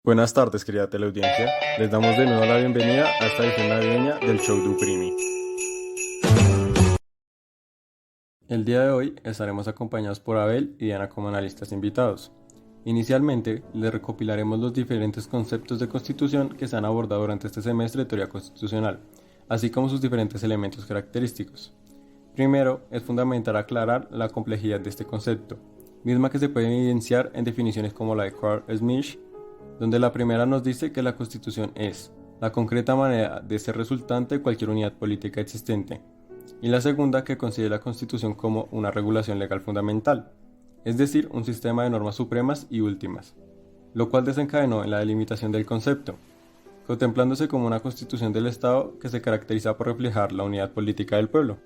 Buenas tardes, querida teleaudiencia. Les damos de nuevo la bienvenida a esta edición navideña del Show du Primi. El día de hoy estaremos acompañados por Abel y Diana como analistas invitados. Inicialmente, les recopilaremos los diferentes conceptos de constitución que se han abordado durante este semestre de teoría constitucional, así como sus diferentes elementos característicos. Primero, es fundamental aclarar la complejidad de este concepto, misma que se puede evidenciar en definiciones como la de Carl Schmitt, donde la primera nos dice que la Constitución es la concreta manera de ser resultante de cualquier unidad política existente, y la segunda que considera la Constitución como una regulación legal fundamental, es decir, un sistema de normas supremas y últimas, lo cual desencadenó en la delimitación del concepto, contemplándose como una constitución del Estado que se caracteriza por reflejar la unidad política del pueblo.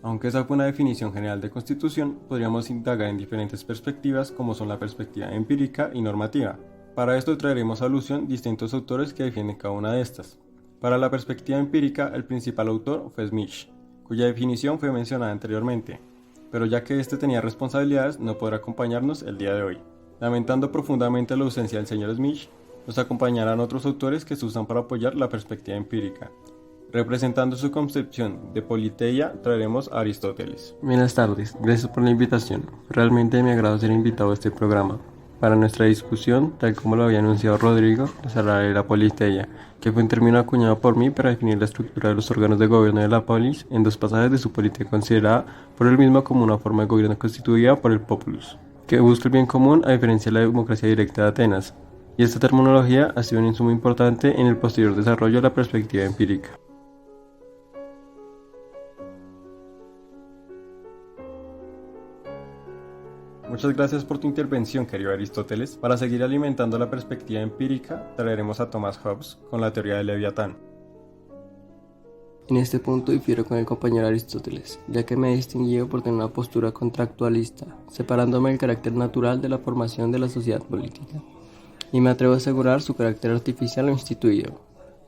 Aunque esa fue una definición general de constitución, podríamos indagar en diferentes perspectivas como son la perspectiva empírica y normativa. Para esto traeremos a alusión distintos autores que defienden cada una de estas. Para la perspectiva empírica, el principal autor fue Schmitt, cuya definición fue mencionada anteriormente, pero ya que éste tenía responsabilidades no podrá acompañarnos el día de hoy. Lamentando profundamente la ausencia del señor Schmitt, nos acompañarán otros autores que se usan para apoyar la perspectiva empírica. Representando su concepción de politeia, traeremos a Aristóteles. Buenas tardes, gracias por la invitación. Realmente me agrada ser invitado a este programa. Para nuestra discusión, tal como lo había anunciado Rodrigo, les hablaré de la politeia, que fue un término acuñado por mí para definir la estructura de los órganos de gobierno de la polis en dos pasajes de su política considerada por él mismo como una forma de gobierno constituida por el populus, que busca el bien común a diferencia de la democracia directa de Atenas. Y esta terminología ha sido un insumo importante en el posterior desarrollo de la perspectiva empírica. Muchas gracias por tu intervención, querido Aristóteles. Para seguir alimentando la perspectiva empírica, traeremos a Thomas Hobbes con la teoría del Leviatán. En este punto difiero con el compañero Aristóteles, ya que me he distinguido por tener una postura contractualista, separándome del carácter natural de la formación de la sociedad política, y me atrevo a asegurar su carácter artificial o instituido.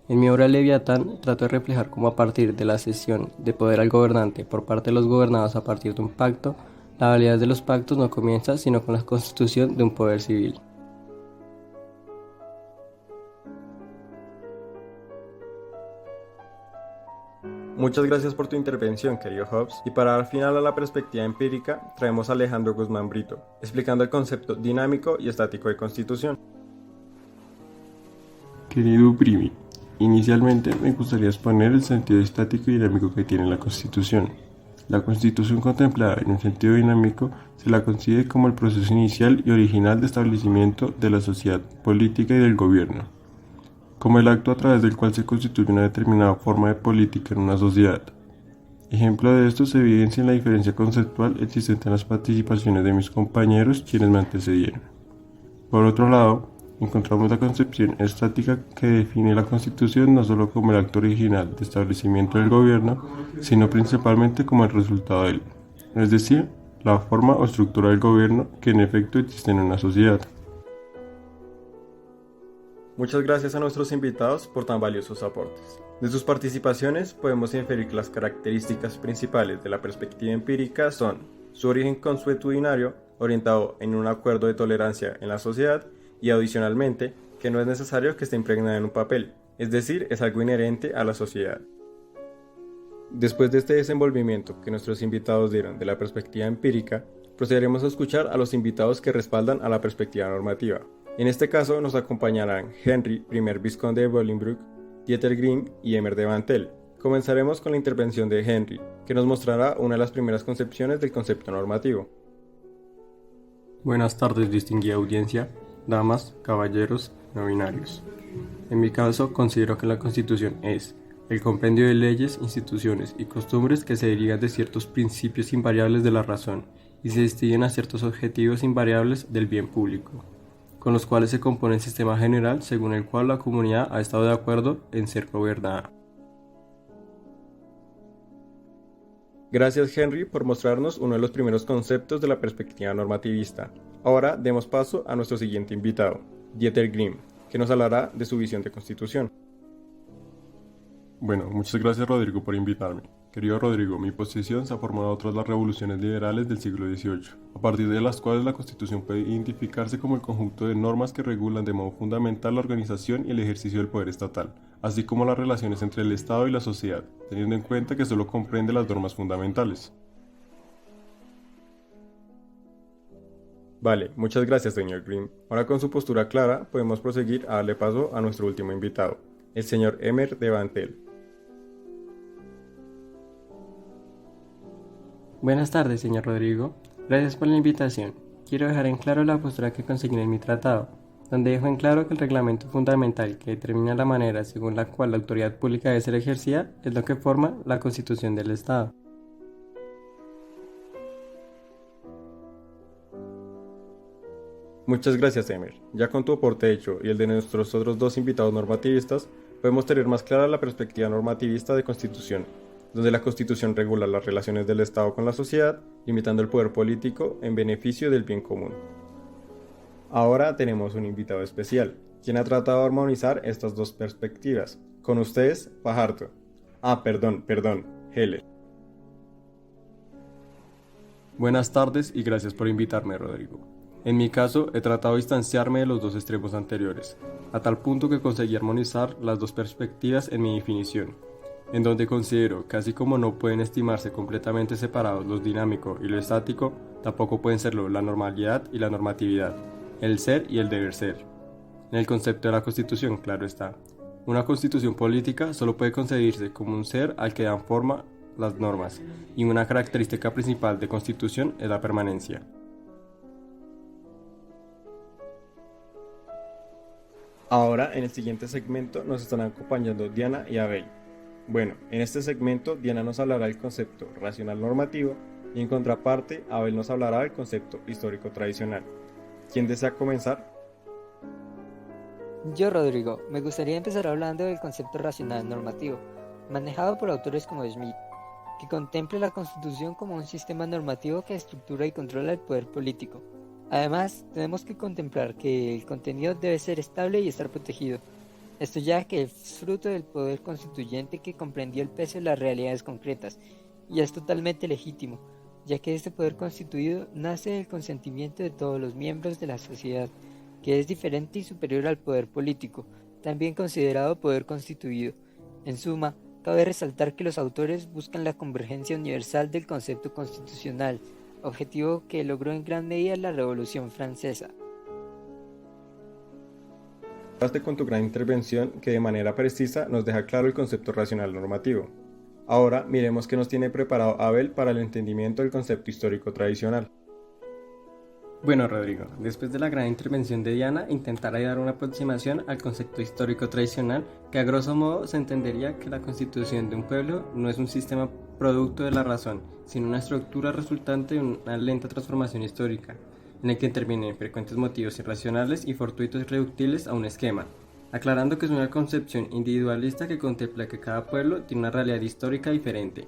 En mi obra Leviatán trato de reflejar cómo a partir de la cesión de poder al gobernante por parte de los gobernados a partir de un pacto, la validez de los pactos no comienza sino con la constitución de un poder civil. Muchas gracias por tu intervención, querido Hobbes, y para dar final a la perspectiva empírica, traemos a Alejandro Guzmán Brito, explicando el concepto dinámico y estático de constitución. Querido Primi, inicialmente me gustaría exponer el sentido estático y dinámico que tiene la Constitución. La Constitución contemplada en un sentido dinámico se la concibe como el proceso inicial y original de establecimiento de la sociedad política y del gobierno, como el acto a través del cual se constituye una determinada forma de política en una sociedad. Ejemplo de esto se evidencia en la diferencia conceptual existente en las participaciones de mis compañeros quienes me antecedieron. Por otro lado, encontramos la concepción estática que define la Constitución no solo como el acto original de establecimiento del gobierno, sino principalmente como el resultado de él, es decir, la forma o estructura del gobierno que en efecto existe en una sociedad. Muchas gracias a nuestros invitados por tan valiosos aportes. De sus participaciones podemos inferir que las características principales de la perspectiva empírica son su origen consuetudinario, orientado en un acuerdo de tolerancia en la sociedad, y adicionalmente, que no es necesario que esté impregnada en un papel, es decir, es algo inherente a la sociedad. Después de este desenvolvimiento que nuestros invitados dieron de la perspectiva empírica, procederemos a escuchar a los invitados que respaldan a la perspectiva normativa. En este caso nos acompañarán Henry, primer vizconde de Bolingbroke, Dieter Grimm y Emer de Mantel. Comenzaremos con la intervención de Henry, que nos mostrará una de las primeras concepciones del concepto normativo. Buenas tardes, distinguida audiencia, damas, caballeros, no binarios. En mi caso, considero que la Constitución es el compendio de leyes, instituciones y costumbres que se derivan de ciertos principios invariables de la razón y se destinan a ciertos objetivos invariables del bien público, con los cuales se compone el sistema general según el cual la comunidad ha estado de acuerdo en ser gobernada. Gracias, Henry, por mostrarnos uno de los primeros conceptos de la perspectiva normativista. Ahora demos paso a nuestro siguiente invitado, Dieter Grimm, que nos hablará de su visión de constitución. Bueno, muchas gracias Rodrigo por invitarme. Querido Rodrigo, mi posición se ha formado tras las revoluciones liberales del siglo XVIII, a partir de las cuales la Constitución puede identificarse como el conjunto de normas que regulan de modo fundamental la organización y el ejercicio del poder estatal, así como las relaciones entre el Estado y la sociedad, teniendo en cuenta que solo comprende las normas fundamentales. Vale, muchas gracias, señor Green. Ahora con su postura clara, podemos proseguir a darle paso a nuestro último invitado, el señor Emer de Bantel. Buenas tardes, señor Rodrigo. Gracias por la invitación. Quiero dejar en claro la postura que conseguí en mi tratado, donde dejo en claro que el reglamento fundamental que determina la manera según la cual la autoridad pública debe ser ejercida es lo que forma la Constitución del Estado. Muchas gracias, Emer. Ya con tu aporte hecho y el de nuestros otros dos invitados normativistas, podemos tener más clara la perspectiva normativista de Constitución, donde la Constitución regula las relaciones del Estado con la sociedad, limitando el poder político en beneficio del bien común. Ahora tenemos un invitado especial, quien ha tratado de armonizar estas dos perspectivas. Con ustedes, Fajardo. Perdón, Heller. Buenas tardes y gracias por invitarme, Rodrigo. En mi caso, he tratado de distanciarme de los dos extremos anteriores, a tal punto que conseguí armonizar las dos perspectivas en mi definición, en donde considero que así como no pueden estimarse completamente separados lo dinámico y lo estático, tampoco pueden serlo la normalidad y la normatividad, el ser y el deber ser. En el concepto de la Constitución, claro está. Una constitución política solo puede concebirse como un ser al que dan forma las normas, y una característica principal de constitución es la permanencia. Ahora, en el siguiente segmento, nos están acompañando Diana y Abel. Bueno, en este segmento, Diana nos hablará del concepto racional normativo y en contraparte, Abel nos hablará del concepto histórico tradicional. ¿Quién desea comenzar? Yo, Rodrigo, me gustaría empezar hablando del concepto racional normativo, manejado por autores como Smith, que contempla la Constitución como un sistema normativo que estructura y controla el poder político. Además, tenemos que contemplar que el contenido debe ser estable y estar protegido. Esto ya que es fruto del poder constituyente que comprendió el peso de las realidades concretas, y es totalmente legítimo, ya que este poder constituido nace del consentimiento de todos los miembros de la sociedad, que es diferente y superior al poder político, también considerado poder constituido. En suma, cabe resaltar que los autores buscan la convergencia universal del concepto constitucional, objetivo que logró en gran medida la Revolución Francesa. Hablaste con tu gran intervención que de manera precisa nos deja claro el concepto racional normativo. Ahora miremos qué nos tiene preparado Abel para el entendimiento del concepto histórico tradicional. Bueno, Rodrigo, después de la gran intervención de Diana, intentaré dar una aproximación al concepto histórico tradicional, que a grosso modo se entendería que la constitución de un pueblo no es un sistema producto de la razón, sino una estructura resultante de una lenta transformación histórica, en el que intervienen frecuentes motivos irracionales y fortuitos irreductibles a un esquema, aclarando que es una concepción individualista que contempla que cada pueblo tiene una realidad histórica diferente.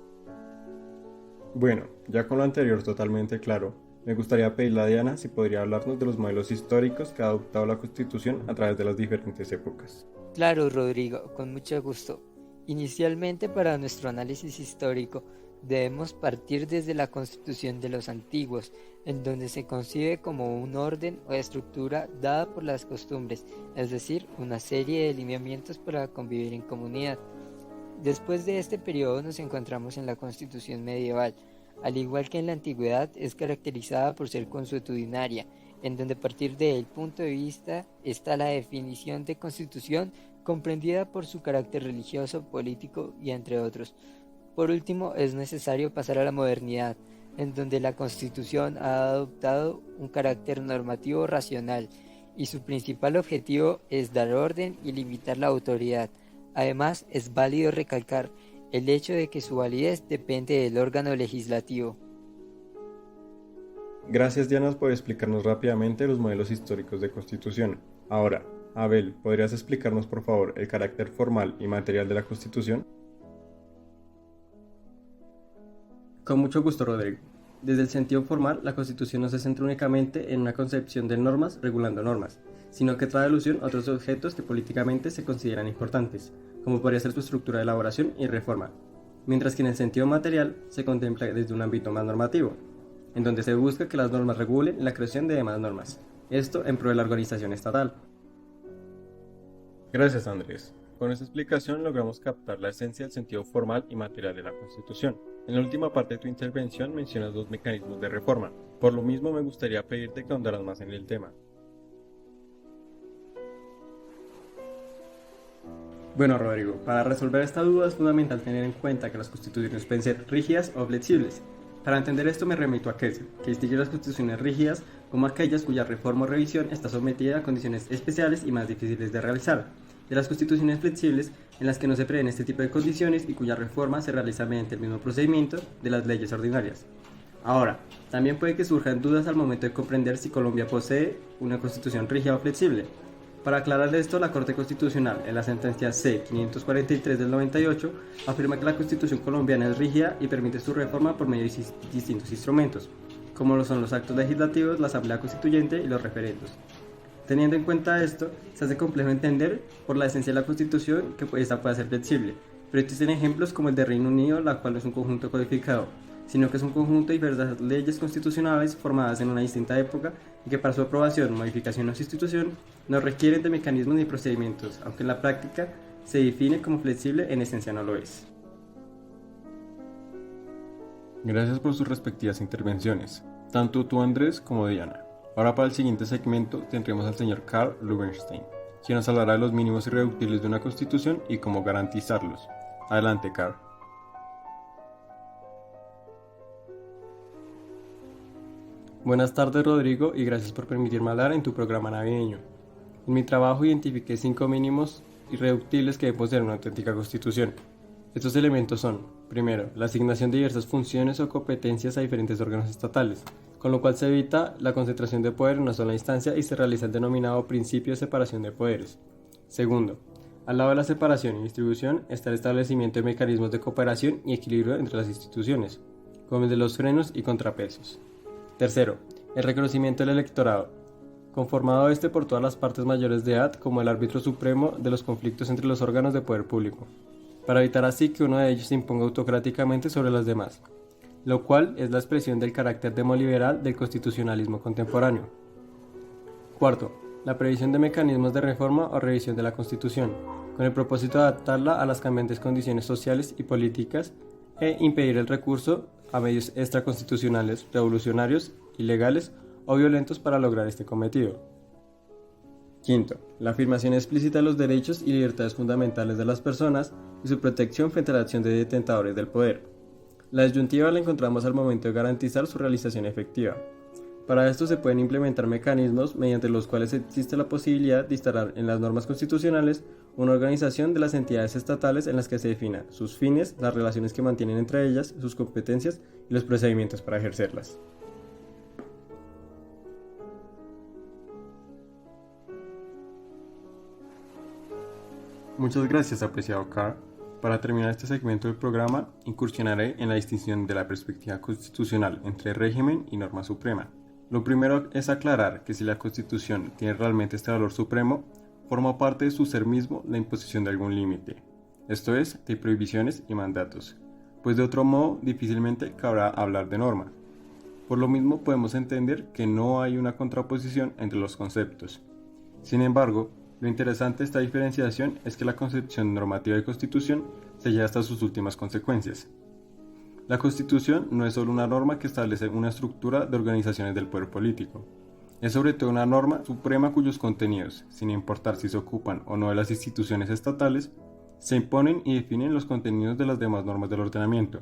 Bueno, ya con lo anterior totalmente claro, me gustaría pedirle a Diana si podría hablarnos de los modelos históricos que ha adoptado la Constitución a través de las diferentes épocas. Claro, Rodrigo, con mucho gusto. Inicialmente, para nuestro análisis histórico, debemos partir desde la Constitución de los antiguos, en donde se concibe como un orden o estructura dada por las costumbres, es decir, una serie de lineamientos para convivir en comunidad. Después de este periodo nos encontramos en la Constitución medieval. Al igual que en la antigüedad, es caracterizada por ser consuetudinaria, en donde a partir del punto de vista está la definición de constitución comprendida por su carácter religioso, político y entre otros. Por último, es necesario pasar a la modernidad, en donde la Constitución ha adoptado un carácter normativo racional y su principal objetivo es dar orden y limitar la autoridad. Además, es válido recalcar el hecho de que su validez depende del órgano legislativo. Gracias Diana por explicarnos rápidamente los modelos históricos de Constitución. Ahora, Abel, ¿podrías explicarnos por favor el carácter formal y material de la Constitución? Con mucho gusto, Rodrigo. Desde el sentido formal, la Constitución no se centra únicamente en una concepción de normas regulando normas, sino que trae alusión a otros objetos que políticamente se consideran importantes, como podría ser su estructura de elaboración y reforma, mientras que en el sentido material se contempla desde un ámbito más normativo, en donde se busca que las normas regulen la creación de demás normas, esto en pro de la organización estatal. Gracias, Andrés. Con esta explicación logramos captar la esencia del sentido formal y material de la Constitución. En la última parte de tu intervención mencionas dos mecanismos de reforma. Por lo mismo me gustaría pedirte que ahondaras más en el tema. Bueno, Rodrigo, para resolver esta duda es fundamental tener en cuenta que las constituciones pueden ser rígidas o flexibles. Para entender esto me remito a Kessel, que distingue las constituciones rígidas como aquellas cuya reforma o revisión está sometida a condiciones especiales y más difíciles de realizar, de las constituciones flexibles en las que no se prevén este tipo de condiciones y cuya reforma se realiza mediante el mismo procedimiento de las leyes ordinarias. Ahora, también puede que surjan dudas al momento de comprender si Colombia posee una constitución rígida o flexible. Para aclarar esto, la Corte Constitucional, en la sentencia C-543 del 98, afirma que la Constitución colombiana es rígida y permite su reforma por medio de distintos instrumentos, como lo son los actos legislativos, la Asamblea Constituyente y los referendos. Teniendo en cuenta esto, se hace complejo entender por la esencia de la Constitución que esta pueda ser flexible, pero existen ejemplos como el de Reino Unido, la cual no es un conjunto codificado, sino que es un conjunto de diversas leyes constitucionales formadas en una distinta época y que para su aprobación, modificación o sustitución no requieren de mecanismos ni procedimientos, aunque en la práctica se define como flexible, en esencia no lo es. Gracias por sus respectivas intervenciones, tanto tú, Andrés, como Diana. Ahora para el siguiente segmento tendremos al señor Karl Lubenstein, quien nos hablará de los mínimos irreductibles de una constitución y cómo garantizarlos. Adelante, Karl. Buenas tardes, Rodrigo, y gracias por permitirme hablar en tu programa navideño. En mi trabajo identifiqué 5 mínimos irreductibles que deben poseer una auténtica constitución. Estos elementos son, primero, la asignación de diversas funciones o competencias a diferentes órganos estatales, con lo cual se evita la concentración de poder en una sola instancia y se realiza el denominado principio de separación de poderes. Segundo, al lado de la separación y distribución está el establecimiento de mecanismos de cooperación y equilibrio entre las instituciones, como el de los frenos y contrapesos. Tercero, el reconocimiento del electorado, conformado por todas las partes mayores de edad como el árbitro supremo de los conflictos entre los órganos de poder público, para evitar así que uno de ellos se imponga autocráticamente sobre los demás, lo cual es la expresión del carácter demoliberal del constitucionalismo contemporáneo. Cuarto, la previsión de mecanismos de reforma o revisión de la Constitución, con el propósito de adaptarla a las cambiantes condiciones sociales y políticas e impedir el recurso a medios extraconstitucionales, revolucionarios, ilegales o violentos para lograr este cometido. Quinto, la afirmación explícita de los derechos y libertades fundamentales de las personas y su protección frente a la acción de detentadores del poder. La disyuntiva la encontramos al momento de garantizar su realización efectiva. Para esto se pueden implementar mecanismos mediante los cuales existe la posibilidad de instalar en las normas constitucionales una organización de las entidades estatales en las que se definan sus fines, las relaciones que mantienen entre ellas, sus competencias y los procedimientos para ejercerlas. Muchas gracias, apreciado Carl. Para terminar este segmento del programa, incursionaré en la distinción de la perspectiva constitucional entre régimen y norma suprema. Lo primero es aclarar que si la Constitución tiene realmente este valor supremo, forma parte de su ser mismo la imposición de algún límite, esto es, de prohibiciones y mandatos, pues de otro modo difícilmente cabrá hablar de norma. Por lo mismo podemos entender que no hay una contraposición entre los conceptos. Sin embargo, lo interesante de esta diferenciación es que la concepción normativa de Constitución se lleva hasta sus últimas consecuencias. La Constitución no es solo una norma que establece una estructura de organizaciones del poder político. Es sobre todo una norma suprema cuyos contenidos, sin importar si se ocupan o no de las instituciones estatales, se imponen y definen los contenidos de las demás normas del ordenamiento.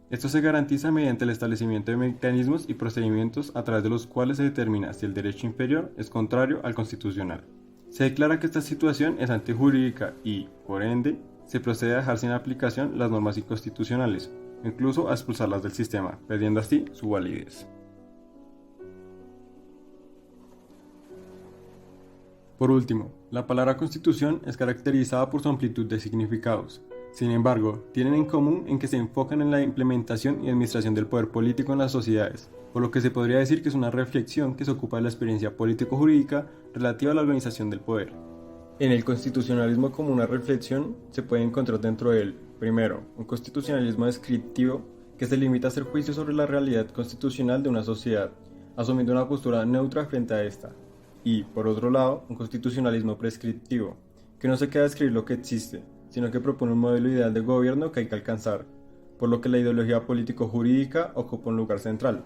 Esto se garantiza mediante el establecimiento de mecanismos y procedimientos a través de los cuales se determina si el derecho inferior es contrario al constitucional. Se declara que esta situación es antijurídica y, por ende, se procede a dejar sin aplicación las normas inconstitucionales, incluso a expulsarlas del sistema, perdiendo así su validez. Por último, la palabra constitución es caracterizada por su amplitud de significados. Sin embargo, tienen en común en que se enfocan en la implementación y administración del poder político en las sociedades, por lo que se podría decir que es una reflexión que se ocupa de la experiencia político-jurídica relativa a la organización del poder. En el constitucionalismo como una reflexión se puede encontrar dentro de él, primero, un constitucionalismo descriptivo que se limita a hacer juicios sobre la realidad constitucional de una sociedad, asumiendo una postura neutra frente a esta, y, por otro lado, un constitucionalismo prescriptivo, que no se queda a describir lo que existe, sino que propone un modelo ideal de gobierno que hay que alcanzar, por lo que la ideología político-jurídica ocupa un lugar central,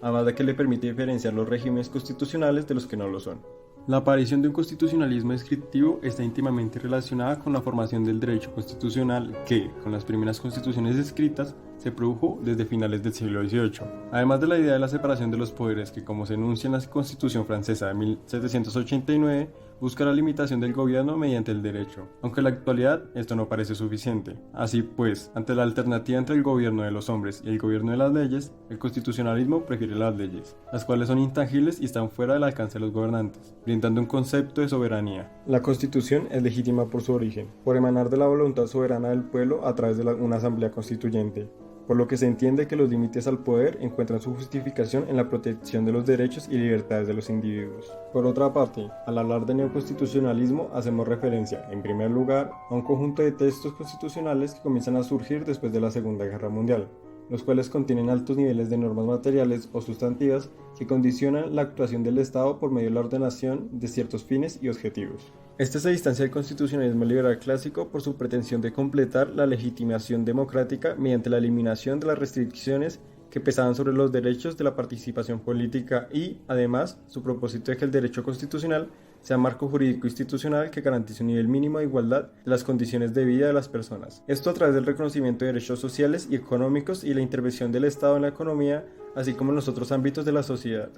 además de que le permite diferenciar los regímenes constitucionales de los que no lo son. La aparición de un constitucionalismo descriptivo está íntimamente relacionada con la formación del derecho constitucional que, con las primeras constituciones escritas, se produjo desde finales del siglo XVIII. Además de la idea de la separación de los poderes que, como se enuncia en la Constitución francesa de 1789, busca la limitación del gobierno mediante el derecho, aunque en la actualidad esto no parece suficiente. Así pues, ante la alternativa entre el gobierno de los hombres y el gobierno de las leyes, el constitucionalismo prefiere las leyes, las cuales son intangibles y están fuera del alcance de los gobernantes, brindando un concepto de soberanía. La Constitución es legítima por su origen, por emanar de la voluntad soberana del pueblo a través de una asamblea constituyente, por lo que se entiende que los límites al poder encuentran su justificación en la protección de los derechos y libertades de los individuos. Por otra parte, al hablar de neoconstitucionalismo hacemos referencia, en primer lugar, a un conjunto de textos constitucionales que comienzan a surgir después de la Segunda Guerra Mundial, los cuales contienen altos niveles de normas materiales o sustantivas que condicionan la actuación del Estado por medio de la ordenación de ciertos fines y objetivos. Este se distancia del constitucionalismo liberal clásico por su pretensión de completar la legitimación democrática mediante la eliminación de las restricciones que pesaban sobre los derechos de la participación política y, además, su propósito de que el derecho constitucional sea marco jurídico institucional que garantice un nivel mínimo de igualdad de las condiciones de vida de las personas. Esto a través del reconocimiento de derechos sociales y económicos y la intervención del Estado en la economía, así como en los otros ámbitos de la sociedad.